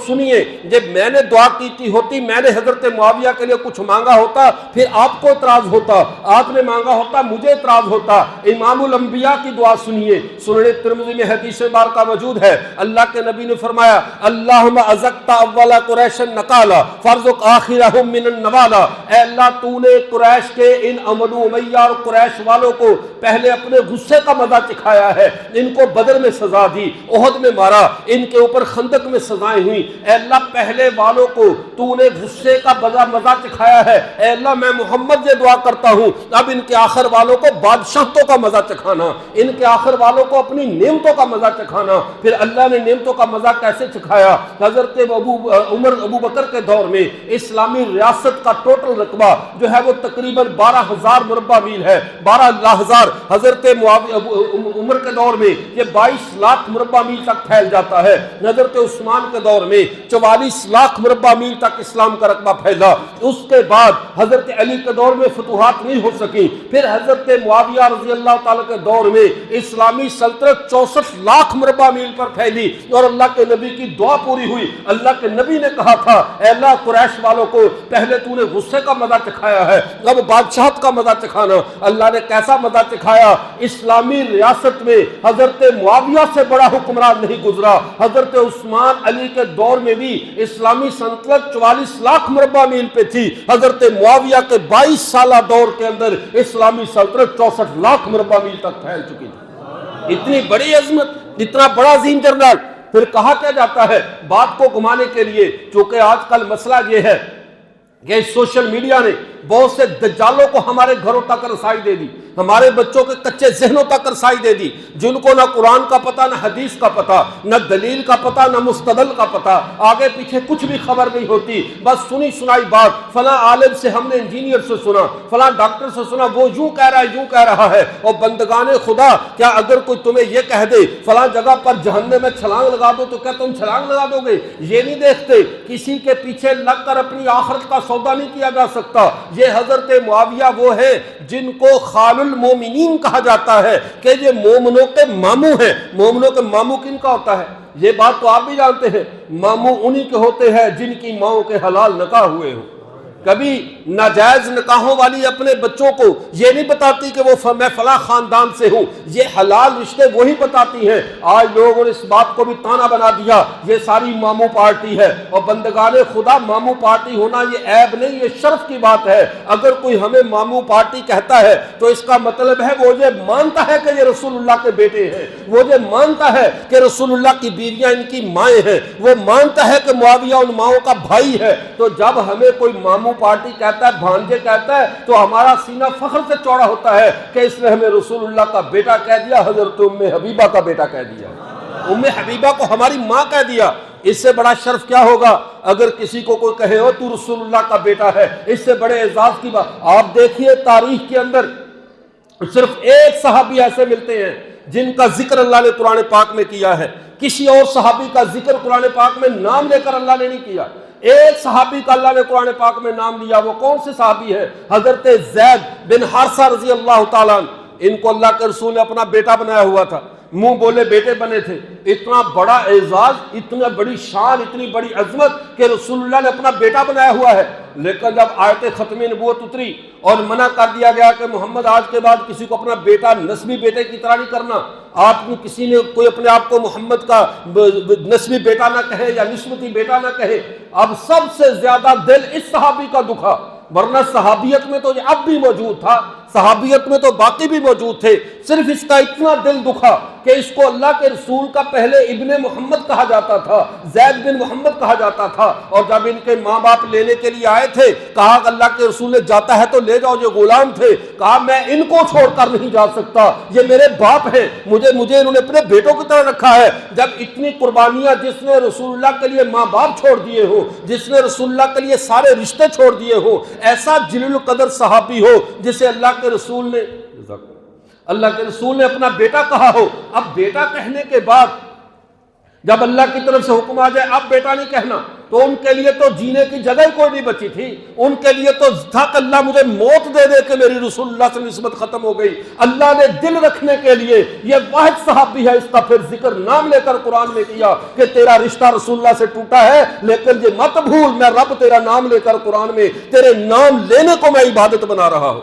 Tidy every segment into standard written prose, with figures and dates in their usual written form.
سنیے، جب میں نے دعا کی ہوتی، میں نے حضرت معاویہ کے لیے کچھ مانگا ہوتا، پھر آپ کو اعتراض ہوتا، آپ نے مانگا ہوتا مجھے اعتراض ہوتا۔ امام الانبیاء کی دعا سنیے، سنن ترمذی میں حدیث مبارکہ موجود ہے، اللہ کے نبی نے فرمایا اللہم ازقت اول قریش نکالا فارزق آخرہم من النوالا، اے اللہ تو نے قریش کے ان بنو امیہ اور قریش والوں کو پہلے اپنے غصے کا مزہ چکھایا ہے، ان کو بدر میں سزا دی، احد میں مارا، ان کے اوپر خندق میں سزائیں ہوئی، اے اللہ پہلے والوں کو تو نے غصے کا مزہ چکھایا ہے، اے اللہ میں محمد سے دعا کرتا ہوں اب ان کے آخر والوں کو بادشاہتوں کا مزہ چکھانا، ان کے آخر والوں کو اپنی نعمتوں کا مزہ چکھانا۔ پھر اللہ نے نعمتوں کا مزہ کیسے چکھایا؟ حضرت ابو بکر کے دور میں اسلامی ریاست کا ٹوٹل رقبہ جو ہے وہ تقریباً 12,000 مربع میل ہے، 12,000۔ حضرت عمر کے دور میں یہ 22 لاکھ مربع میل تک پھیل جاتا ہے، حضرت عثمان کے دور میں 44 لاکھ مربع میل تک اسلام کا رقبہ پھیلا۔ اس کے بعد حضرت علی کے دور میں فتوحات نہیں ہو سکی، پھر حضرت معاویہ رضی اللہ تعالیٰ کے دور میں اسلامی سلطنت 64 لاکھ مربع میل پر پھیلی، اور اللہ کے نبی کی دعا پوری ہوئی۔ اللہ کے نبی نے کہا تھا اے اللہ قریش والوں کو پہلے تو نے غصے کا مزہ چکھایا ہے، اب بادشاہت کا مزہ چکھانا۔ اللہ نے کیسا مزہ چکھایا؟ اسلامی ریاست میں حضرت معاویہ سے بڑا حکمران نہیں گزرا، حضرت عثمان علی کے دور میں بھی اسلامی سلطنت 44 لاکھ مربع میل پہ تھی، حضرت معاویہ کے 22 سالہ دور کے اندر اسلامی سلطنت 64 لاکھ مربع میل تک پھیل چکی تھی۔ اتنی بڑی عظمت، اتنا بڑا عظیم جنرل۔ پھر کہا کیا جاتا ہے بات کو گھمانے کے لیے، چونکہ آج کل مسئلہ یہ ہے کہ سوشل میڈیا نے بہت سے دجالوں کو ہمارے گھروں تک رسائی دے دی، ہمارے بچوں کے کچے ذہنوں تک رسائی دے دی، جن کو نہ قرآن کا پتہ، نہ حدیث کا پتہ، نہ دلیل کا پتہ، نہ مستدل کا پتہ، آگے پیچھے کچھ بھی خبر نہیں ہوتی، بس سنی سنائی بات، فلاں عالم سے ہم نے انجینئر سے سنا، فلاں ڈاکٹر سے سنا، وہ یوں کہہ رہا ہے یوں کہہ رہا ہے۔ اور بندگان خدا، کیا اگر کوئی تمہیں یہ کہہ دے فلاں جگہ پر جہنم میں چھلانگ لگا دو تو کیا تم چھلانگ لگا دو گے؟ یہ نہیں دیکھتے، کسی کے پیچھے لگ کر اپنی آخرت کا سودا نہیں کیا جا سکتا۔ یہ حضرت معاویہ وہ ہے جن کو خال المومنین کہا جاتا ہے کہ یہ مومنوں کے ماموں ہیں۔ مومنوں کے ماموں کن کا ہوتا ہے؟ یہ بات تو آپ بھی جانتے ہیں، ماموں انہی کے ہوتے ہیں جن کی ماؤں کے حلال نکاح ہوئے ہوں۔ کبھی ناجائز نکاحوں والی اپنے بچوں کو یہ نہیں بتاتی کہ وہ میں فلاں خاندان سے ہوں، یہ حلال رشتے وہی بتاتی ہیں۔ آج لوگوں نے اس بات کو بھی تانا بنا دیا یہ ساری ماموں پارٹی ہے، اور بندگان خدا ماموں پارٹی ہونا یہ عیب نہیں، یہ شرف کی بات ہے۔ اگر کوئی ہمیں ماموں پارٹی کہتا ہے تو اس کا مطلب ہے وہ یہ مانتا ہے کہ یہ رسول اللہ کے بیٹے ہیں، وہ یہ مانتا ہے کہ رسول اللہ کی بیویاں ان کی مائیں ہیں، وہ مانتا ہے کہ معاویہ ان ماؤں کا بھائی ہے۔ تو جب ہمیں کوئی ماموں پارٹی کہتا ہے، بھانجے کہتا ہے، تو ہمارا سینہ فخر سے چوڑا ہوتا ہے کہ اس نے ہمیں رسول اللہ کا بیٹا کہہ دیا، حضرت ام حبیبہ کا بیٹا کہہ دیا، ام حبیبہ کو ہماری ماں کہہ دیا۔ اس سے بڑا شرف کیا ہوگا اگر کسی کو کوئی کہے ہو تو رسول اللہ کا بیٹا ہے؟ اس سے بڑے اعزاز کی بات آپ دیکھیے تاریخ کے اندر صرف ایک صحابی ایسے ملتے ہیں جن کا ذکر اللہ نے قرآن پاک میں کیا ہے، کسی اور صحابی کا ذکر قرآن پاک میں نام لے کر اللہ نے نہیں کیا۔ ایک صحابی کا اللہ نے قرآن پاک میں نام لیا، وہ کون سے صحابی ہے؟ حضرت زید بن حارثہ رضی اللہ تعالیٰ عنہ۔ ان کو اللہ کے رسول نے اپنا بیٹا بنایا ہوا تھا، منہ بولے بیٹے بنے تھے۔ اتنا بڑا اعزاز، اتنا بڑی شان، اتنی بڑی عظمت کہ رسول اللہ نے اپنا بیٹا بنایا ہوا ہے۔ لیکن جب آیت ختم نبوت اتری اور منع کر دیا گیا کہ محمد آج کے بعد کسی کو اپنا بیٹا نسبی بیٹے کی طرح نہیں کرنا، آپ کو کسی نے کوئی اپنے آپ کو محمد کا نسبی بیٹا نہ کہے یا نسبتی بیٹا نہ کہے، اب سب سے زیادہ دل اس صحابی کا دکھا، ورنہ صحابیت میں تو یہ اب بھی موجود تھا، صحابیت میں تو باقی بھی موجود تھے، صرف اس کا اتنا دل دکھا کہ اس کو اللہ کے رسول کا پہلے ابن محمد کہا جاتا تھا، زید بن محمد کہا جاتا تھا، اور جب ان کے ماں باپ لینے کے لیے آئے تھے کہا کہ اللہ کے رسول نے جاتا ہے تو لے جاؤ، جو غلام تھے کہا میں ان کو چھوڑ کر نہیں جا سکتا، یہ میرے باپ ہیں، مجھے انہوں نے اپنے بیٹوں کی طرح رکھا ہے۔ جب اتنی قربانیاں جس نے رسول اللہ کے لیے ماں باپ چھوڑ دیے ہو، جس نے رسول اللہ کے لیے سارے رشتے چھوڑ دیے ہو، ایسا جلیل القدر صحابی ہو جسے اللہ کے رسول نے اپنا بیٹا کہا ہو، اب بیٹا کہنے کے بعد جب اللہ کی طرف سے حکم آ جائے اب بیٹا نہیں کہنا، تو ان کے لیے تو جینے کی جگہ ہی کوئی نہیں بچی تھی. ان کے لیے تو تھا کہ اللہ مجھے موت دے دے کہ میری رسول اللہ سے نسبت ختم ہو گئی. اللہ نے دل رکھنے کے لیے یہ واحد صحابی ہے، اس کا پھر ذکر نام لے کر قرآن میں کیا کہ تیرا رشتہ رسول اللہ سے ٹوٹا ہے، لیکن یہ مت بھول میں رب تیرا نام لے کر قرآن میں تیرے نام لینے کو میں عبادت بنا رہا ہوں.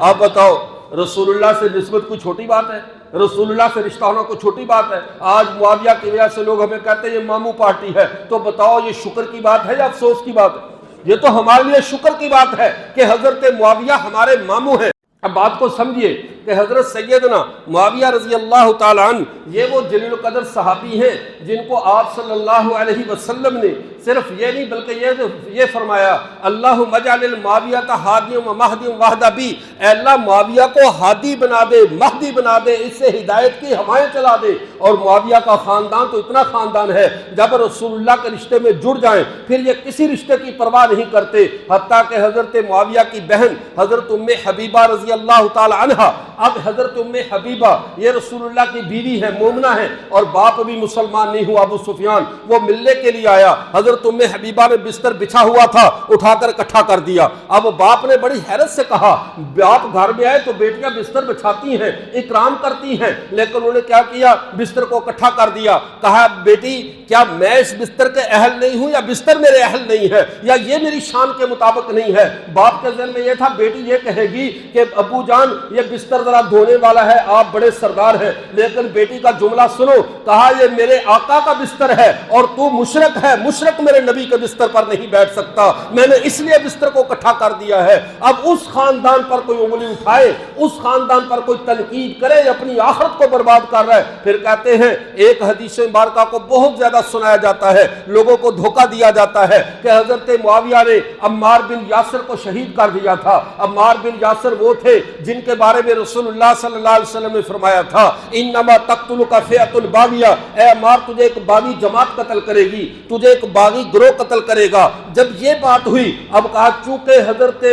آپ بتاؤ رسول اللہ سے نسبت کوئی چھوٹی بات ہے؟ رسول اللہ سے رشتہ ہونا کوئی چھوٹی بات ہے؟ آج معاویہ کی وجہ سے لوگ ہمیں کہتے ہیں یہ ماموں پارٹی ہے، تو بتاؤ یہ شکر کی بات ہے یا افسوس کی بات ہے؟ یہ تو ہمارے لیے شکر کی بات ہے کہ حضرت معاویہ ہمارے ماموں ہیں. اب بات کو سمجھیے کہ حضرت سیدنا معاویہ رضی اللہ تعالیٰ عنہ یہ وہ جلیل القدر صحابی ہیں جن کو آپ صلی اللہ علیہ وسلم نے صرف یہ نہیں بلکہ یہ فرمایا اللہم اجعل المعاویہ ہادی و مہدی وحدہ بی، اے اللہ معاویہ کو ہادی بنا دے، مہدی بنا دے، اس سے ہدایت کی ہوائیں چلا دے. اور معاویہ کا خاندان تو اتنا خاندان ہے جب رسول اللہ کے رشتے میں جڑ جائیں پھر یہ کسی رشتے کی پرواہ نہیں کرتے، حتیٰ کہ حضرت معاویہ کی بہن حضرت ام حبیبہ رضی اللہ تعالی عنہا، اب حضرت ام حبیبہ یہ رسول اللہ کی بیوی ہے، مومنہ ہے، اور باپ بھی مسلمان نہیں ہوا ابو سفیان، وہ ملنے کے لیے آیا. حضرت ام حبیبہ نے بستر بچھا ہوا تھا اٹھا کر اکٹھا کر دیا. اب باپ نے بڑی حیرت سے کہا، باپ گھر میں آئے تو بیٹیاں بستر بچھاتی ہیں، اکرام کرتی ہیں، لیکن انہوں نے کیا کیا؟ بستر کو اکٹھا کر دیا. کہا بیٹی کیا میں اس بستر کے اہل نہیں ہوں یا بستر میرے اہل نہیں ہے یا یہ میری شان کے مطابق نہیں ہے؟ باپ کے ذہن میں یہ تھا بیٹی یہ کہے گی کہ ابو جان یہ بستر ذرا دھونے والا ہے، آپ بڑے سردار ہیں، لیکن بیٹی کا جملہ سنو، کہا یہ میرے آقا کا بستر ہے اور تو مشرک ہے، مشرک میرے نبی کے بستر پر نہیں بیٹھ سکتا، میں نے اس لیے بستر کو اکٹھا کر دیا ہے. اب اس خاندان پر کوئی انگلی اٹھائے، اس خاندان پر کوئی تنقید کرے، اپنی آخرت کو برباد کر رہا ہے. پھر کہتے ہیں ایک حدیث مبارکہ کو بہت زیادہ سنایا جاتا ہے، لوگوں کو دھوکہ دیا جاتا ہے کہ حضرت معاویہ نے عمار بن یاسر کو شہید کر دیا تھا. عمار بن یاسر وہ تھے جن کے بارے میں رسول اللہ صلی اللہ علیہ وسلم نے فرمایا تھا انما تقتلک فئۃ الباغیہ، اے عمار تجھے ایک باغی جماعت قتل کرے گی، تجھے ایک باغی گروہ قتل کرے گا. جب یہ بات ہوئی اب کہا چونکہ حضرت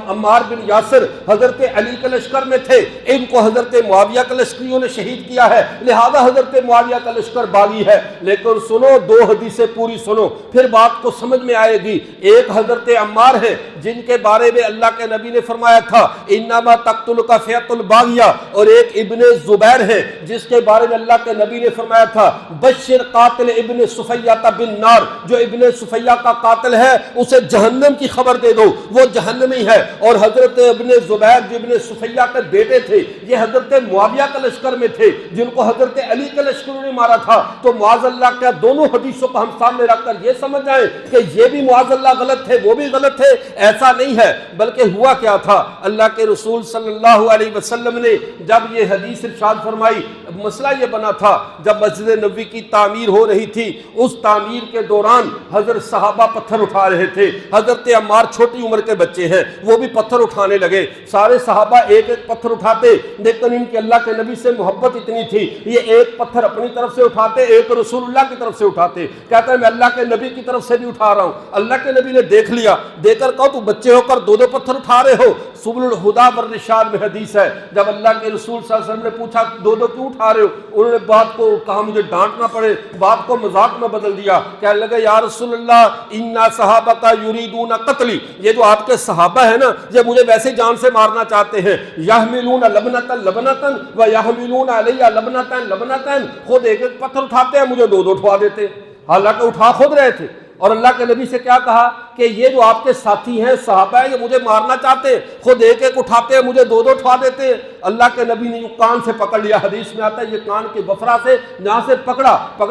عمار بن یاسر حضرت علی کے لشکر میں تھے، ان کو حضرت معاویہ کے لشکریوں نے شہید کیا ہے، لہذا حضرت معاویہ کا لشکر باغی ہے. لیکن سنو دو حدیثیں پوری سنو پھر بات کو سمجھ میں آئے گی. ایک حضرت عمار ہے جن کے بارے میں اللہ کے نبی نے فرمایا تھا انما تقتلک فئۃ الباغیہ، اور ایک ابن زبیر ہے جس کے بارے میں اللہ کے نبی نے فرمایا تھا بشر قاتل ابن صفیہ بالنار، جو ابن صفیہ کا قاتل ہے اسے جہنم کی خبر دے دو، وہ جہنمی ہے. اور حضرت ابن زبیر جو ابن صفیہ کے بیٹے تھے یہ حضرت معاویہ کے لشکر میں تھے جن کو حضرت علی کے لشکروں نے مارا تھا. تو معاذ اللہ کیا دونوں حدیثوں کو ہم سامنے رکھ کر یہ سمجھ جائیں کہ یہ بھی معاذ اللہ غلط تھے وہ بھی غلط تھے؟ ایسا نہیں ہے، بلکہ ہوا کیا تھا اللہ کے رسول صلی اللہ علیہ وسلم نے جب یہ حدیث ارشاد فرمائی، مسئلہ یہ بنا تھا جب مسجد نبوی کی تعمیر ہو رہی تھی، اس تعمیر کے دوران حضرت صحابہ پتھر اٹھا رہے تھے. حضرت عمار چھوٹی عمر کے بچے ہیں، وہ بھی پتھر اٹھانے لگے. سارے صحابہ ایک ایک پتھر اٹھاتے، لیکن ان کی اللہ کے نبی سے محبت اتنی تھی یہ ایک پتھر اپنی طرف سے اٹھاتے، ایک رسول اللہ کی طرف سے اٹھاتے. کہتا ہے میں اللہ کے نبی کی طرف سے بھی اٹھا رہا ہوں. اللہ کے نبی نے دیکھ لیا، دیکھ کر کہا تو بچے ہو کر دو دو پتھر اٹھا رہے ہو. سبل الہدیٰ والرشاد میں حدیث ہے جب اللہ کے رسول صلی اللہ علیہ وسلم نے پوچھا دو دو کیوں اٹھا رہے ہو، انہوں نے بات کو کہا مجھے ڈانٹ نہ پڑے، بات کو مذاق میں بدل دیا. کہنے لگے یا رسول اللہ انا صحابہ یریدون قتلی، یہ جو آپ کے صحابہ ہیں نا یہ مجھے ویسے جان سے مارنا چاہتے ہیں. یحملون لبنۃ لبنۃ و یحملون علی لبنۃ لبنۃ، خود ایک ایک پتھر اٹھاتے ہیں مجھے دو دو اٹھوا دیتے، حالانکہ اٹھا خود رہے تھے. اور اللہ کے نبی سے کیا کہا کہ یہ جو آپ کے ساتھی ہیں صحابہ ہیں یہ مجھے مارنا چاہتے ہیں، خود ایک ایک اٹھاتے ہیں مجھے دو دو اٹھوا دیتے ہیں. اللہ کے نبی نے کان سے پکڑ لیا، حدیث میں آتا ہے یہ کان کے وفرا سے یہاں سے پکڑ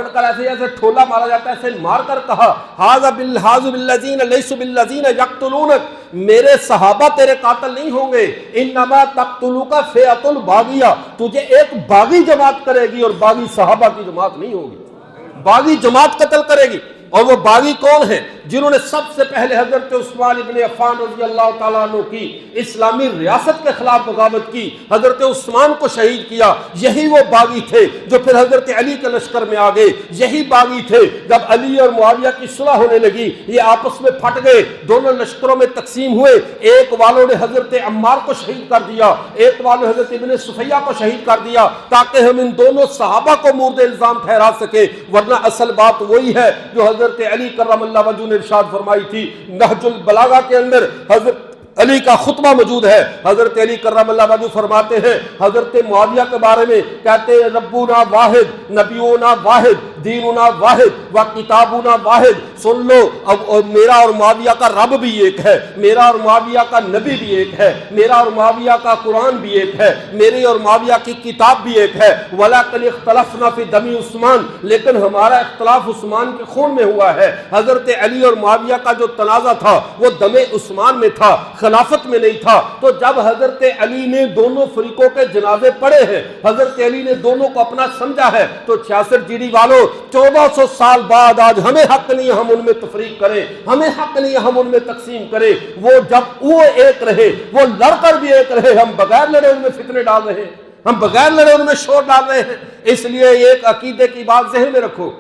کر ایسے ایسے ٹھولا مارا جاتا ہے، ایسے مار کر کہا ھذا بالذین لیسوا بالذین یقتلونک، میرے صحابہ تیرے قاتل نہیں ہوں گے. انما تقتلک فئۃ الباغیہ، تجھے ایک باغی جماعت کرے گی اور باغی صحابہ کی جماعت نہیں ہوگی، باغی جماعت قتل کرے گی. اور وہ باغی کون ہے؟ جنہوں نے سب سے پہلے حضرت عثمان ابن عفان رضی اللہ تعالیٰ عنہ کی اسلامی ریاست کے خلاف بغاوت کی، حضرت عثمان کو شہید کیا، یہی وہ باغی تھے جو پھر حضرت علی کے لشکر میں آ گئے، یہی باغی تھے جب علی اور معاویہ کی صلح ہونے لگی، یہ آپس میں پھٹ گئے، دونوں لشکروں میں تقسیم ہوئے، ایک والوں نے حضرت عمار کو شہید کر دیا، ایک والوں نے حضرت ابن صفیہ کو شہید کر دیا تاکہ ہم ان دونوں صحابہ کو مورد الزام ٹھہرا سکے، ورنہ اصل بات وہی ہے جو حضرت علی کرم اللہ وجہہ نے ارشاد فرمائی تھی۔ نہج البلاغہ کے اندر حضرت علی کا خطبہ موجود ہے، حضرت علی کرم اللہ وجہہ فرماتے ہیں حضرت معاویہ کے بارے میں، کہتے ہیں ربنا واحد، نبینا واحد، دیننا واحد و کتابنا واحد۔ سن لو، اب میرا اور معاویہ کا رب بھی ایک ہے، میرا اور معاویہ کا نبی بھی ایک ہے، میرا اور معاویہ کا قرآن بھی ایک ہے، میری اور معاویہ کی کتاب بھی ایک ہے۔ وَلَكِنْ اخْتَلَفْنَا فِي دَمِ عثمان، لیکن ہمارا اختلاف عثمان کے خون میں ہوا ہے۔ حضرت علی اور معاویہ کا جو تنازع تھا وہ دم عثمان میں تھا، خلافت میں نہیں تھا۔ تو جب حضرت علی نے دونوں فریقوں کے جنازے پڑھے ہیں، حضرت علی نے دونوں کو اپنا سمجھا ہے، تو 66 جی ڈی والوں 1400 سال بعد آج ہمیں حق نہیں ہم ان میں تفریق کریں، ہمیں حق نہیں ہم ان میں تقسیم کریں۔ وہ جب وہ ایک رہے، وہ لڑ کر بھی ایک رہے، ہم بغیر لڑے ان میں فتنے ڈال رہے ہیں، ہم بغیر لڑے ان میں شور ڈال رہے ہیں۔ اس لیے ایک عقیدے کی بات ذہن میں رکھو،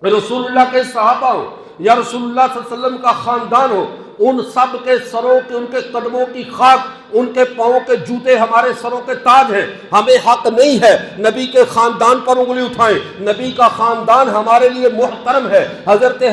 رسول اللہ کے صحابہ ہو یا رسول اللہ صلی اللہ علیہ وسلم کا خاندان ہو، ان سب کے سروں کے، ان کے قدموں کی خاک، ان کے پاؤں کے جوتے ہمارے سروں کے تاج ہیں۔ ہمیں حق نہیں ہے نبی کے خاندان پر انگلی اٹھائیں، نبی کا خاندان ہمارے لیے محترم ہے، حضرت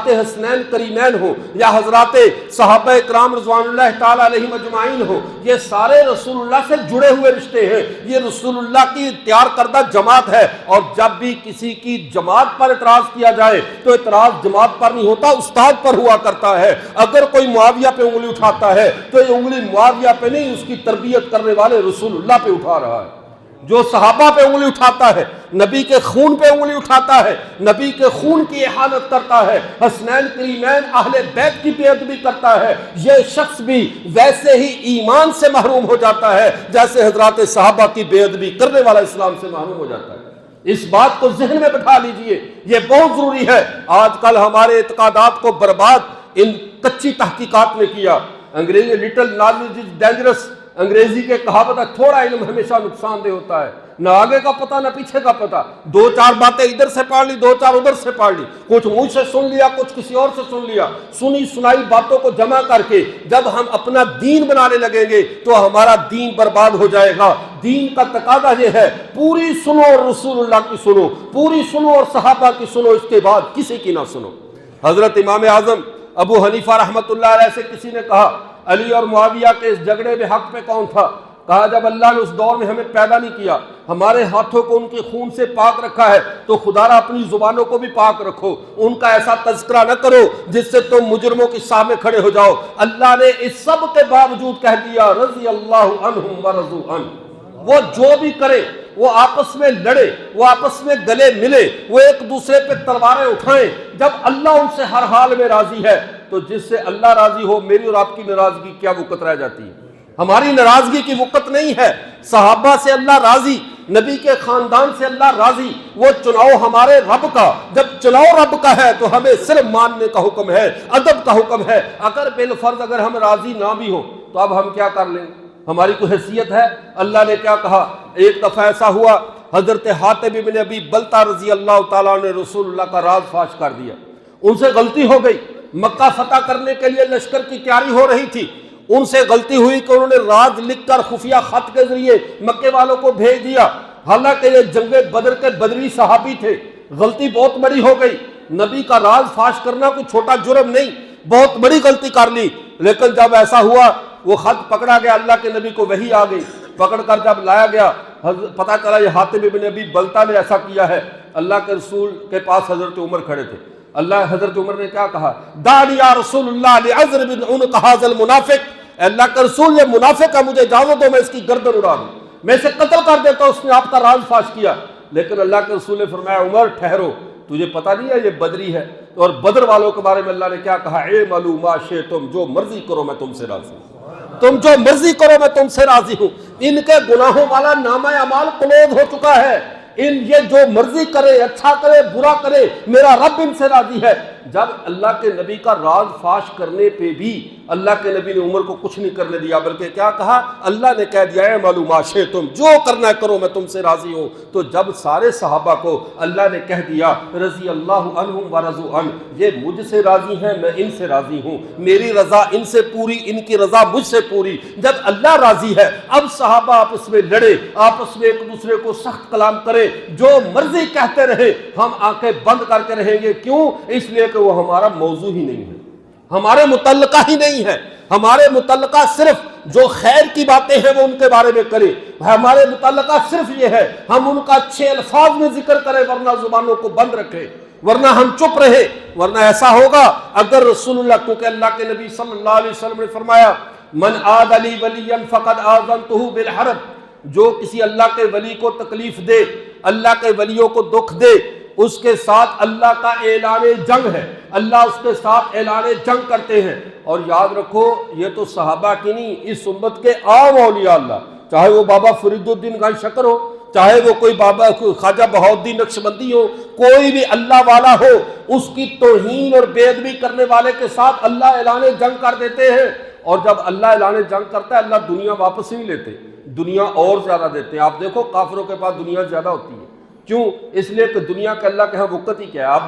حسنین کریمین ہو یا حضرات صحابہ اکرام رضوان اللہ تعالی علیہم اجمعین ہو، یہ سارے رسول اللہ سے جڑے ہوئے رشتے ہیں، یہ رسول اللہ کی تیار کردہ جماعت ہے۔ اور جب بھی کسی کی جماعت پر اعتراض کیا جائے تو اعتراض جماعت پر نہیں ہوتا، استاد پر ہوا کرتا ہے۔ اگر کوئی معاویہ پہ انگلی اٹھاتا ہے تو یہ انگلی معاویہ پہ نہیں، اس کی تربیت کرنے والے رسول اللہ پہ اٹھا رہا ہے۔ جو صحابہ پہ انگلی اٹھاتا ہے، نبی کے خون پہ انگلی اٹھاتا ہے، نبی کے خون کی احانت کرتا ہے، حسنین کریمین اہل بیت کی بے ادبی کرتا ہے، یہ شخص بھی ویسے ہی ایمان سے محروم ہو جاتا ہے جیسے حضرات صحابہ کی بے ادبی کرنے والا اسلام سے محروم ہو جاتا ہے۔ اس بات کو ذہن میں بٹھا لیجئے، یہ بہت ضروری ہے۔ آج کل ہمارے اعتقادات کو برباد ان کچی تحقیقات نے کیا۔ انگریزی لٹل نالج از ڈینجرس، انگریزی کے کہاوت ہے تھوڑا علم ہمیشہ نقصان دہ ہوتا ہے، نہ آگے کا پتہ نہ پیچھے کا پتہ، دو چار باتیں ادھر سے پڑھ لی، دو چار ادھر سے پڑھ لی، کچھ منہ سے سن لیا، کچھ کسی اور سے سن لیا، سنی سنائی باتوں کو جمع کر کے جب ہم اپنا دین بنانے لگیں گے تو ہمارا دین برباد ہو جائے گا۔ دین کا تقاضا یہ ہے پوری سنو اور رسول اللہ کی سنو، پوری سنو اور صحابہ کی سنو، اس کے بعد کسی کی نہ سنو۔ حضرت امام اعظم ابو حنیفہ رحمۃ اللہ علیہ سے کسی نے کہا علی اور معاویہ کے اس جھگڑے میں حق پہ کون تھا؟ کہا جب اللہ نے اس دور میں ہمیں پیدا نہیں کیا، ہمارے ہاتھوں کو ان کے خون سے پاک رکھا ہے، تو خدا را اپنی زبانوں کو بھی پاک رکھو، ان کا ایسا تذکرہ نہ کرو جس سے تم مجرموں کی ساہ میں کھڑے ہو جاؤ۔ اللہ نے اس سب کے باوجود کہہ دیا رضی اللہ عنہم ورضوا عنہ، وہ جو بھی کرے، وہ آپس میں لڑے، وہ آپس میں گلے ملے، وہ ایک دوسرے پہ تلواریں اٹھائیں، جب اللہ ان سے ہر حال میں راضی ہے تو جس سے اللہ راضی ہو، میری اور آپ کی ناراضگی کیا وقت رہ جاتی ہے؟ ہماری ناراضگی کی وقت نہیں ہے۔ صحابہ سے اللہ راضی، نبی کے خاندان سے اللہ راضی، وہ چناؤ ہمارے رب کا، جب چناؤ رب کا ہے تو ہمیں صرف ماننے کا حکم ہے، ادب کا حکم ہے۔ اگر بالفرض اگر ہم راضی نہ بھی ہوں تو اب ہم کیا کر لیں؟ ہماری کوئی حیثیت ہے؟ اللہ نے کیا کہا؟ ایک دفعہ ایسا ہوا، حضرت حاتب بن ابی بلتہ رضی اللہ تعالیٰ نے رسول اللہ کا راز فاش کر دیا، ان سے غلطی ہو گئی، مکہ فتح کرنے کے لیے لشکر کی تیاری ہو رہی تھی، ان سے غلطی ہوئی کہ انہوں نے راز لکھ کر خفیہ خط کے ذریعے مکے والوں کو بھیج دیا، حالانکہ یہ جنگ بدر کے بدری صحابی تھے، غلطی بہت بڑی ہو گئی۔ نبی کا راز فاش کرنا کوئی چھوٹا جرم نہیں، بہت بڑی غلطی کر لی۔ لیکن جب ایسا ہوا، وہ خط پکڑا گیا، اللہ کے نبی کو وحی آ گئی، پکڑ کر جب لایا گیا پتا چلا یہ حاتب بن ابی بلتہ نے ایسا کیا ہے۔ اللہ کے رسول کے پاس حضرت عمر کھڑے تھے، حضرت عمر نے کیا کہا؟ دعني یا رسول اللہ لعذر بن عنق هذا المنافق، اللہ کا رسول یہ منافق ہے، مجھے اجازت دو میں اس کی گردن اڑا دوں، میں اسے قتل کر دیتا ہوں، اس نے آپ کا راز فاش کیا۔ لیکن اللہ کے رسول نے فرمایا عمر ٹھہرو، تجھے پتہ نہیں ہے یہ بدری ہے؟ اور بدر والوں کے بارے میں اللہ نے کیا کہا؟ اعملوا ما شئتم، جو مرضی کرو میں تم سے راضی ہوں، تم جو مرضی کرو میں تم سے راضی ہوں۔ ان کے گناہوں والا نامہ اعمال کلوز ہو چکا ہے، یہ جو مرضی کرے، اچھا کرے برا کرے، میرا رب ان سے راضی ہے۔ جب اللہ کے نبی کا راز فاش کرنے پہ بھی اللہ کے نبی نے عمر کو کچھ نہیں کرنے دیا، بلکہ کیا کہا؟ اللہ نے کہہ دیا ہے معلوم شے، تم جو کرنا ہے کرو، میں تم سے راضی ہوں۔ تو جب سارے صحابہ کو اللہ نے کہہ دیا رضی اللہ عنہم ورضوا عنہ، یہ مجھ سے راضی ہیں، میں ان سے راضی ہوں، میری رضا ان سے پوری، ان کی رضا مجھ سے پوری، جب اللہ راضی ہے اب صحابہ آپس میں لڑے، آپس میں ایک دوسرے کو سخت کلام کرے، جو مرضی کہتے رہے، ہم آنکھیں بند کر کے رہیں گے۔ کیوں؟ اس لیے کہ وہ ہمارا موضوع ہی نہیں ہے، ہمارے متعلقہ ہی نہیں ہے۔ ہمارے متعلقہ صرف جو خیر کی باتیں ہیں وہ ان کے بارے میں کریں، ہمارے متعلقہ صرف یہ ہے ہم ان کا اچھے الفاظ میں ذکر کریں، ورنہ زبانوں کو بند رکھیں، ورنہ ہم چپ رہے۔ ورنہ ایسا ہوگا اگر رسول اللہ، کیونکہ اللہ کے نبی صلی اللہ علیہ وسلم نے فرمایا من عاد لی ولیا فقد آذنتہ بالحرب، جو کسی اللہ کے ولی کو تکلیف دے، اللہ کے ولیوں کو دکھ دے، اس کے ساتھ اللہ کا اعلان جنگ ہے، اللہ اس کے ساتھ اعلان جنگ کرتے ہیں۔ اور یاد رکھو یہ تو صحابہ کی نہیں، اس امت کے عام اولیاء اللہ، چاہے وہ بابا فرید الدین گنج شکر ہو، چاہے وہ کوئی بابا خواجہ بہاؤالدین نقشبندی ہو، کوئی بھی اللہ والا ہو، اس کی توہین اور بے ادبی کرنے والے کے ساتھ اللہ اعلان جنگ کر دیتے ہیں۔ اور جب اللہ اعلان جنگ کرتا ہے اللہ دنیا واپس نہیں لیتے، دنیا اور زیادہ دیتے ہیں۔ آپ دیکھو کافروں کے پاس دنیا زیادہ ہوتی ہے، کیوں؟ اس لیے کہ دنیا کے اللہ کے ہاں وقت ہی کیا ہے۔ آپ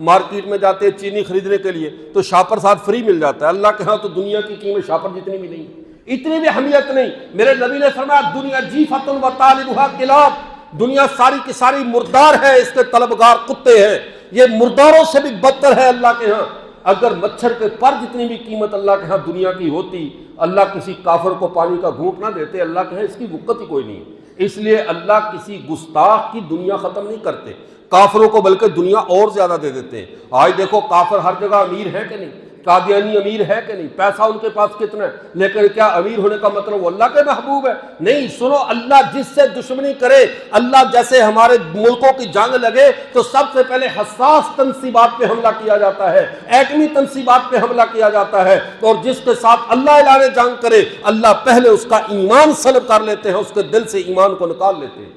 مارکیٹ میں جاتے ہیں چینی خریدنے کے لیے تو شاپر ساتھ فری مل جاتا ہے، اللہ کے ہاں تو دنیا کی قیمت شاپر جتنی بھی نہیں، اتنی بھی اہمیت نہیں۔ میرے نبی نے فرمایا دنیا جیفۃ و طالبھا کلاب، دنیا ساری کی ساری مردار ہے، اس کے طلبگار کتے ہیں، یہ مرداروں سے بھی بدتر ہے اللہ کے ہاں۔ اگر مچھر کے پر جتنی بھی قیمت اللہ کے ہاں دنیا کی ہوتی، اللہ کسی کافر کو پانی کا گھونٹ نہ دیتے، اللہ کے ہاں اس کی وقت ہی کوئی نہیں۔ اس لیے اللہ کسی گستاخ کی دنیا ختم نہیں کرتے، کافروں کو بلکہ دنیا اور زیادہ دے دیتے ہیں۔ آج دیکھو کافر ہر جگہ امیر ہے کہ نہیں، قادیانی امیر ہے کہ نہیں، پیسہ ان کے پاس کتنا ہے، لیکن کیا امیر ہونے کا مطلب وہ اللہ کے محبوب ہے؟ نہیں۔ سنو، اللہ جس سے دشمنی کرے، اللہ جیسے ہمارے ملکوں کی جنگ لگے تو سب سے پہلے حساس تنصیبات پہ حملہ کیا جاتا ہے، ایٹمی تنصیبات پہ حملہ کیا جاتا ہے، اور جس کے ساتھ اللہ اعلان جنگ کرے اللہ پہلے اس کا ایمان سلب کر لیتے ہیں، اس کے دل سے ایمان کو نکال لیتے ہیں۔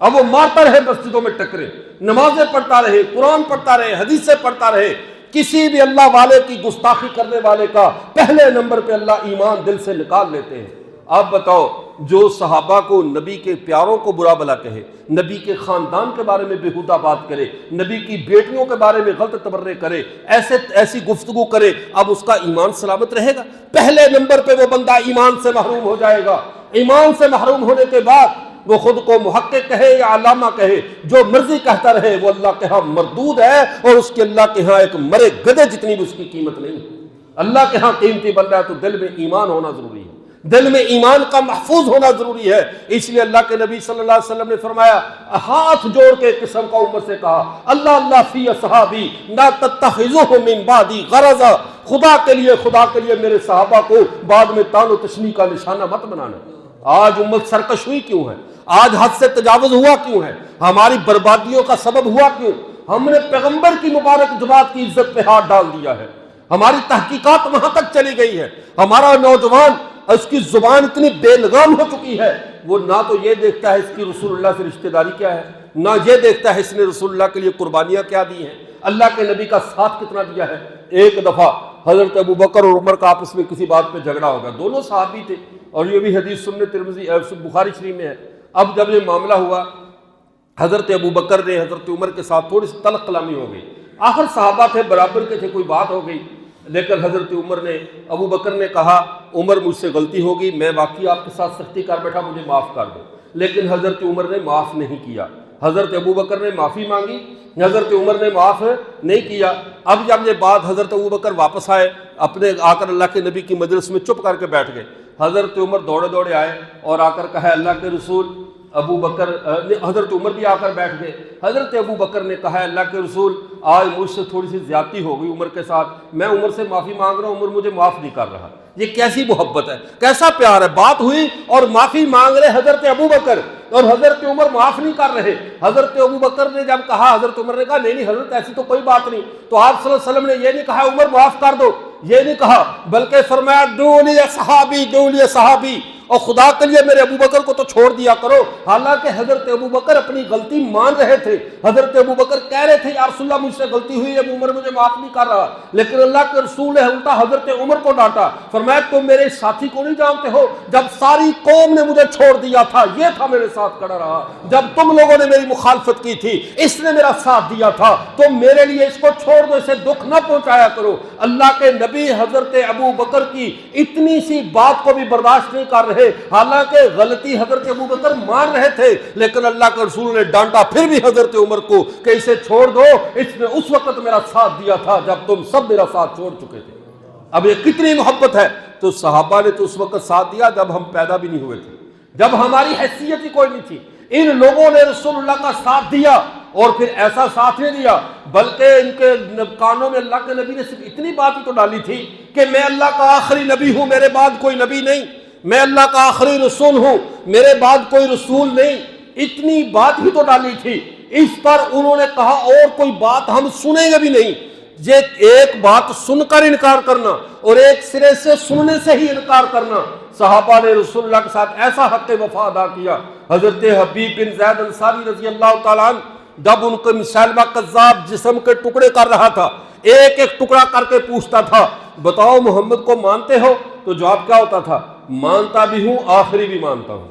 اب وہ مارتا رہے، مسجدوں میں ٹکرے، نمازیں پڑھتا رہے، قرآن پڑھتا رہے، حدیثیں پڑھتا رہے، کسی بھی اللہ والے کی گستاخی کرنے والے کا پہلے نمبر پہ اللہ ایمان دل سے نکال لیتے ہیں۔ اب بتاؤ، جو صحابہ کو نبی کے پیاروں کو برا بلا کہے، نبی کے خاندان کے بارے میں بےہودہ بات کرے، نبی کی بیٹیوں کے بارے میں غلط تبرے کرے، ایسی گفتگو کرے، اب اس کا ایمان سلامت رہے گا؟ پہلے نمبر پہ وہ بندہ ایمان سے محروم ہو جائے گا۔ ایمان سے محروم ہونے کے بعد وہ خود کو محقق کہے یا علامہ کہے، جو مرضی کہتا رہے، وہ اللہ کے ہاں مردود ہے، اور اس کے اللہ کے ہاں ایک مرے گدھے جتنی بھی اس کی قیمت نہیں۔ اللہ کے ہاں قیمتی بندہ ہے تو دل میں ایمان ہونا ضروری ہے، دل میں ایمان کا محفوظ ہونا ضروری ہے۔ اس لیے اللہ کے نبی صلی اللہ علیہ وسلم نے فرمایا، ہاتھ جوڑ کے قسم کا امت سے کہا، اللہ اللہ فی اصحابی لا تتخذوہ من بعدی غرضا، خدا کے لیے میرے صحابہ کو بعد میں تان و تشنیع کا نشانہ مت بنانا۔ آج امت سرکش ہوئی کیوں ہے؟ آج حد سے تجاوز ہوا کیوں ہے؟ ہماری بربادیوں کا سبب ہوا کیوں؟ ہم نے پیغمبر کی مبارک جماعت کی عزت پہ ہاتھ ڈال دیا ہے، ہماری تحقیقات وہاں تک چلی گئی ہے، ہمارا نوجوان اس کی زبان اتنی بے لگام ہو چکی ہے، وہ نہ تو یہ دیکھتا ہے اس کی رسول اللہ سے رشتہ داری کیا ہے، نہ یہ دیکھتا ہے اس نے رسول اللہ کے لیے قربانیاں کیا دی ہیں، اللہ کے نبی کا ساتھ کتنا دیا ہے۔ ایک دفعہ حضرت ابوبکر اور عمر کا آپس میں کسی بات پہ جھگڑا ہوگا، دونوں صحابی تھے، اور یہ بھی حدیث سنن ترمذی بخاری شریف میں ہے۔ اب جب یہ معاملہ ہوا، حضرت ابوبکر نے حضرت عمر کے ساتھ تھوڑی سی تلخ کلامی ہو گئی، آخر صحابہ تھے، برابر کے تھے، کوئی بات ہو گئی، لیکن حضرت عمر نے، ابوبکر نے کہا عمر مجھ سے غلطی ہوگی، میں واقعی آپ کے ساتھ سختی کر بیٹھا، مجھے معاف کر دو، لیکن حضرت عمر نے معاف نہیں کیا۔ حضرت ابوبکر نے معافی مانگی، حضرت عمر نے معاف نہیں کیا۔ اب جب یہ بات حضرت ابوبکر واپس آئے، اپنے آ کر اللہ کے نبی کی مجلس میں چپ کر کے بیٹھ گئے، حضرت عمر دوڑے دوڑے آئے اور آ کر کہا اللہ کے رسول، ابوبکر حضرت عمر بھی آ کر بیٹھ گئے، حضرت ابوبکر نے کہا اللہ کے رسول آج مجھ سے تھوڑی سی زیادتی ہو گئی عمر کے ساتھ، میں عمر سے معافی مانگ رہا ہوں، عمر مجھے معاف نہیں کر رہا۔ یہ کیسی محبت ہے، کیسا پیار ہے، بات ہوئی اور معافی مانگ رہے حضرت ابوبکر، اور حضرت عمر معاف نہیں کر رہے۔ حضرت ابوبکر نے جب کہا، حضرت عمر نے کہا نہیں حضرت ایسی تو کوئی بات نہیں، تو آپ صلی اللہ علیہ وسلم نے یہ نہیں کہا عمر معاف کر دو، یہ نہیں کہا، بلکہ فرمایا دولی صحابی دولی صحابی، اور خدا کے لیے میرے ابو بکر کو تو چھوڑ دیا کرو۔ حالانکہ حضرت ابو بکر اپنی غلطی مان رہے تھے، حضرت ابو بکر کہہ رہے تھے یا رسول اللہ مجھ سے غلطی ہوئی ہے، ابو عمر مجھے معاف نہیں کر رہا، لیکن اللہ کے رسول نے الٹا حضرت عمر کو ڈانٹا، فرمایا تم میرے ساتھی کو نہیں جانتے ہو، جب ساری قوم نے مجھے چھوڑ دیا تھا یہ تھا میرے ساتھ کھڑا رہا، جب تم لوگوں نے میری مخالفت کی تھی اس نے میرا ساتھ دیا تھا، تو میرے لیے اس کو چھوڑ دو، اسے دکھ نہ پہنچایا کرو۔ اللہ کے نبی حضرت ابو بکر کی اتنی سی بات کو بھی برداشت نہیں کر رہے، حالانکہ غلطی حضرت ابو بکر مان رہے تھے، لیکن اللہ کے رسول نے ڈانٹا پھر بھی حضرت عمر کو کہ اسے چھوڑ دو، اس نے اس وقت میرا ساتھ دیا تھا جب تم سب میرا ساتھ چھوڑ چکے تھے۔ اب یہ کتنی محبت ہے، تو صحابہ نے تو اس وقت ساتھ دیا جب ہم پیدا بھی نہیں ہوئے تھے، جب ہماری حیثیت ہی کوئی نہیں تھی، ان لوگوں نے رسول اللہ کا ساتھ دیا، اور پھر ایسا ساتھ نہیں دیا بلکہ ان کے کانوں میں اللہ کے نبی نے صرف اتنی بات ہی تو ڈالی تھی کہ میں اللہ کا آخری نبی ہوں، میرے بعد کوئی نبی نہیں، میں اللہ کا آخری رسول ہوں، میرے بعد کوئی رسول نہیں، اتنی بات ہی تو ڈالی تھی۔ اس پر انہوں نے کہا اور کوئی بات ہم سنیں گے بھی نہیں۔ یہ ایک بات سن کر انکار کرنا اور ایک سرے سے سننے سے ہی انکار کرنا، صحابہ نے رسول اللہ کے ساتھ ایسا حق وفا ادا کیا۔ حضرت حبیب بن زید انصاری رضی اللہ تعالیٰ عنہ جب ان کو مسیلمہ کذاب جسم کے ٹکڑے کر رہا تھا، ایک ایک ٹکڑا کر کے پوچھتا تھا بتاؤ محمد کو مانتے ہو؟ تو جواب کیا ہوتا تھا؟ مانتا بھی ہوں آخری بھی مانتا ہوں،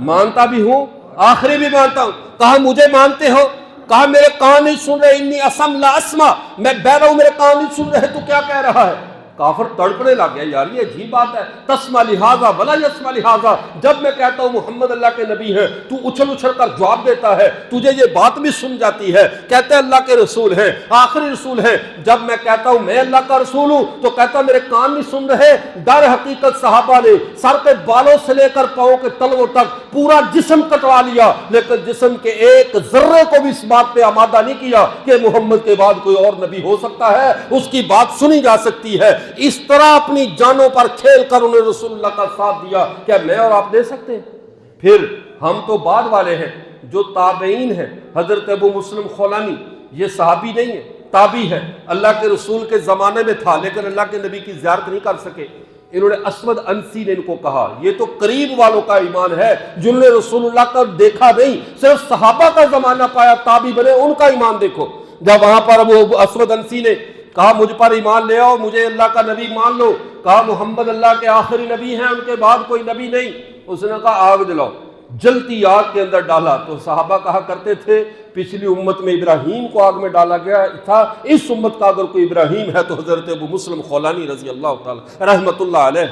مانتا بھی ہوں آخری بھی مانتا ہوں۔ کہا مجھے مانتے ہو؟ کہا میرے کان نہیں سن رہے، انی اسم لا اسمع، میں بہرا ہوں میرے کان نہیں سن رہے، تو کیا کہہ رہا ہے؟ کافر تڑپنے لگ گیا، یار یہ عجیب بات ہے، تسمع لہذا ولا یسمع لہذا، جب میں کہتا ہوں محمد اللہ کے نبی ہیں تو اچھل اچھل کر جواب دیتا ہے، تجھے یہ بات بھی سن جاتی ہے، کہتے ہیں اللہ کے رسول ہیں، آخری رسول ہیں، جب میں کہتا ہوں میں اللہ کا رسول ہوں تو کہتا میرے کان نہیں سن رہے۔ در حقیقت صحابہ نے سر کے بالوں سے لے کر پاؤں کے تلووں تک پورا جسم کٹوا لیا، لیکن جسم کے ایک ذرے کو بھی اس بات پہ آمادہ نہیں کیا کہ محمد کے بعد کوئی اور نبی ہو سکتا ہے، اس کی بات سنی جا سکتی ہے۔ اس طرح اپنی جانوں پر کھیل کر انہیں رسول اللہ کا ساتھ دیا، کیا میں اور آپ دے سکتے ہیں؟ پھر ہم تو بعد والے ہیں جو تابعین ہیں، حضرت ابو مسلم خولانی یہ صحابی نہیں ہے، تابعی ہے، اللہ کے رسول کے زمانے میں تھا لیکن اللہ کے نبی کی زیارت نہیں کر سکے۔ انہوں نے اسود انسی نے ان کو کہا یہ تو قریب والوں کا ایمان ہے جنہوں نے رسول اللہ کا دیکھا نہیں، صرف صحابہ کا زمانہ پایا، تابعی بنے، ان کا ایمان دیکھو۔ جب وہاں پر ابو اسود انسی نے کہا مجھ پر ایمان لے آؤ، مجھے اللہ کا نبی مان لو، کہا محمد اللہ کے آخری نبی ہیں، ان کے بعد کوئی نبی نہیں، اس نے کہا آگ جلاؤ، جلتی آگ کے اندر ڈالا۔ تو صحابہ کہا کرتے تھے پچھلی امت میں ابراہیم کو آگ میں ڈالا گیا تھا، اس امت کا اگر کوئی ابراہیم ہے تو حضرت ابو مسلم خولانی رضی اللہ تعالی رحمت اللہ علیہ۔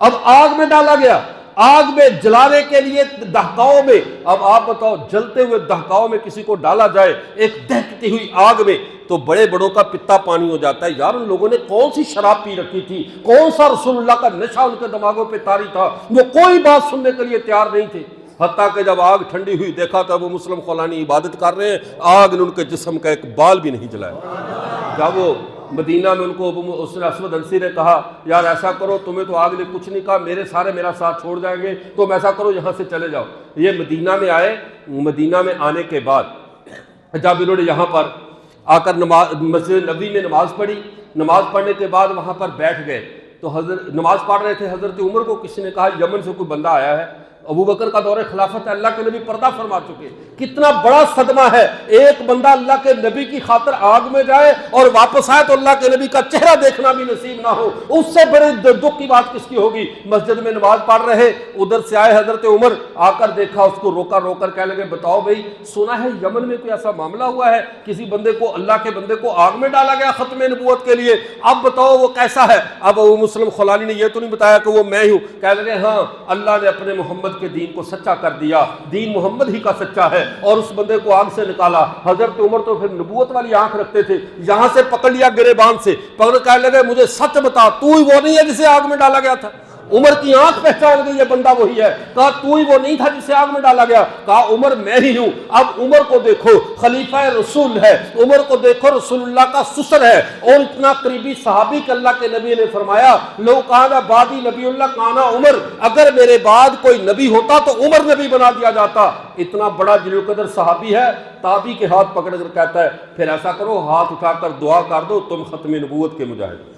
اب آگ میں ڈالا گیا، آگ میں جلانے کے لیے دہکاؤں میں، اب آپ بتاؤ جلتے ہوئے دہکاؤں میں کسی کو ڈالا جائے ایک دہکتی ہوئی آگ میں تو بڑے بڑوں کا پتا پانی ہو جاتا ہے۔ یار ان لوگوں نے کون سی شراب پی رکھی تھی، کون سا رسول اللہ کا نشہ ان کے دماغوں پہ طاری تھا، وہ کوئی بات سننے کے لیے تیار نہیں تھے۔ حتیٰ کہ جب آگ ٹھنڈی ہوئی دیکھا تو ابو مسلم خولانی عبادت کر رہے ہیں، آگ نے ان کے جسم کا ایک بال بھی نہیں جلایا۔ جب وہ مدینہ میں ان کو اس نے اسود انسی نے کہا یار ایسا کرو، تمہیں تو آگ نے کچھ نہیں کہا، میرے سارے میرا ساتھ چھوڑ جائیں گے، تم ایسا کرو یہاں سے چلے جاؤ۔ یہ مدینہ میں آئے، مدینہ میں آنے کے بعد جب انہوں نے یہاں پر آ کر مسجد نبی میں نماز پڑھی، نماز پڑھنے کے بعد وہاں پر بیٹھ گئے تو حضرت نماز پڑھ رہے تھے، حضرت عمر کو کسی نے کہا یمن سے کوئی بندہ آیا ہے، ابو بکر کا دور خلافت ہے، اللہ کے نبی پردہ فرما چکے، کتنا بڑا صدمہ ہے، ایک بندہ اللہ کے نبی کی خاطر آگ میں جائے اور واپس آئے تو اللہ کے نبی کا چہرہ دیکھنا بھی نصیب نہ ہو، اس سے بڑے دکھ کی بات کس کی ہوگی۔ مسجد میں نماز پڑھ رہے، ادھر سے آئے حضرت عمر، آ کر دیکھا، اس کو روکا، رو کر کہنے لگے بتاؤ بھائی سنا ہے یمن میں کوئی ایسا معاملہ ہوا ہے، کسی بندے کو، اللہ کے بندے کو آگ میں ڈالا گیا ختم نبوت کے لیے، اب بتاؤ وہ کیسا ہے؟ اب ابو مسلم خولانی نے یہ تو نہیں بتایا کہ وہ میں ہوں، کہنے لگے ہاں اللہ نے اپنے محمد کے دین کو سچا کر دیا، دین محمد ہی کا سچا ہے، اور اس بندے کو آگ سے نکالا۔ حضرت عمر تو پھر نبوت والی آنکھ رکھتے تھے، یہاں سے پکڑ لیا گریبان سے، پکڑ کہنے لگے مجھے سچ بتا، تو ہی وہ نہیں ہے جسے آگ میں ڈالا گیا تھا؟ عمر کی آنکھ پہچان گئی یہ بندہ وہی ہے، کہا تو ہی وہ نہیں تھا جسے آگ میں ڈالا گیا؟ کہا عمر میں ہی ہوں۔ اب عمر کو دیکھو خلیفہ رسول ہے، عمر کو دیکھو رسول اللہ کا سسر ہے، اور اتنا قریبی صحابی کہ اللہ کے نبی نے فرمایا لو کان بعدی نبی اللہ کانا عمر، اگر میرے بعد کوئی نبی ہوتا تو عمر نبی بنا دیا جاتا۔ اتنا بڑا جلیل القدر صحابی ہے، تابعی کے ہاتھ پکڑ کر کہتا ہے پھر ایسا کرو ہاتھ اٹھا کر دعا کر دو تم ختم نبوت کے مجاہد۔